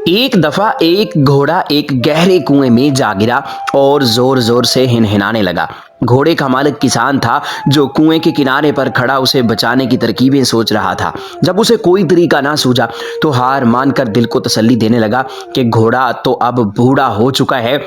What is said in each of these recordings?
एक दफा एक घोड़ा एक गहरे कुएं में जा गिरा और जोर जोर से हिनहिनाने लगा। घोड़े का मालिक किसान था, जो कुएं के किनारे पर खड़ा उसे बचाने की तरकीबें सोच रहा था। जब उसे कोई तरीका ना सूझा तो हार मानकर दिल को तसल्ली देने लगा कि घोड़ा तो अब बूढ़ा हो चुका है,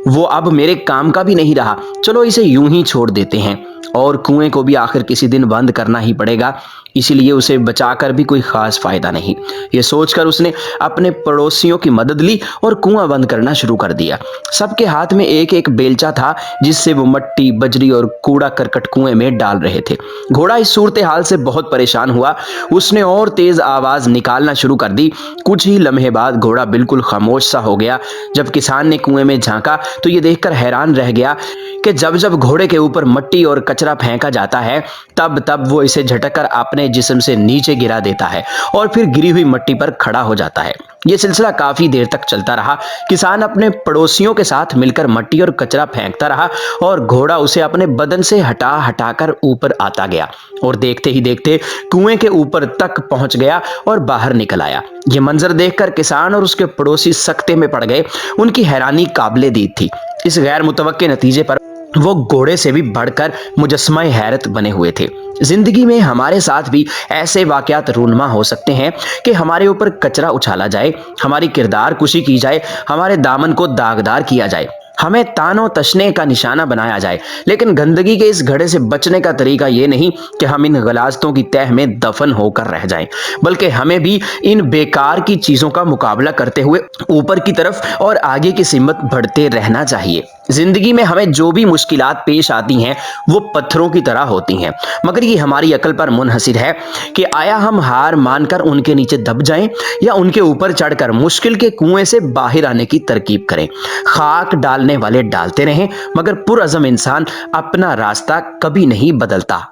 वो अब मेरे काम का भी नहीं रहा, चलो इसे यूं ही छोड़ देते हैं। और कुएं को भी आखिर किसी दिन बंद करना ही पड़ेगा, इसीलिए उसे बचाकर भी कोई खास फायदा नहीं। ये सोचकर उसने अपने पड़ोसियों की मदद ली और कुआं बंद करना शुरू कर दिया। सबके हाथ में एक एक बेलचा था, जिससे वो मट्टी, बजरी और कूड़ा करकट कुएं में डाल रहे थे। घोड़ा इस सूरत हाल से बहुत परेशान हुआ। उसने और तेज आवाज निकालना शुरू कर दी। कुछ ही लम्हे बाद घोड़ा बिल्कुल खामोश सा हो गया। जब किसान ने कुएं में झांका तो ये देखकर हैरान रह गया कि जब जब घोड़े के ऊपर मट्टी और कचरा फेंका जाता है, तब तब वो इसे झटककर अपने जिस्म से नीचे गिरा देता है और फिर गिरी हुई मट्टी पर खड़ा हो जाता है। ये सिलसिला काफी देर तक चलता रहा। किसान अपने पड़ोसियों के साथ मिलकर मट्टी और कचरा फेंकता रहा और घोड़ा उसे अपने बदन से हटा हटाकर ऊपर आता गया और देखते ही देखते कुएं के ऊपर तक पहुंच गया और बाहर निकल आया। ये मंजर देखकर किसान और उसके पड़ोसी सकते में पड़ गए। उनकी हैरानी काबिले दीद थी। इस गैर मुतवक्के नतीजे पर वो घोड़े से भी बढ़कर मुजस्समा हैरत बने हुए थे। जिंदगी में हमारे साथ भी ऐसे वाकयात रूनमा हो सकते हैं कि हमारे ऊपर कचरा उछाला जाए, हमारी किरदार कुशी की जाए, हमारे दामन को दागदार किया जाए, हमें तानो तशने का निशाना बनाया जाए। लेकिन गंदगी के इस घड़े से बचने का तरीका ये नहीं कि हम इन गलाजतों की तह में दफन होकर रह जाएं, बल्कि हमें भी इन बेकार की चीजों का मुकाबला करते हुए ऊपर की तरफ और आगे की सिमत बढ़ते रहना चाहिए। जिंदगी में हमें जो भी मुश्किलात पेश आती हैं वो पत्थरों की तरह होती हैं, मगर ये हमारी अकल पर मुनहसिर है कि आया हम हार मानकर उनके नीचे दब जाएं या उनके ऊपर चढ़कर मुश्किल के कुएं से बाहर आने की तरकीब करें। खाक डालने वाले डालते रहें, मगर पुरअज़म इंसान अपना रास्ता कभी नहीं बदलता।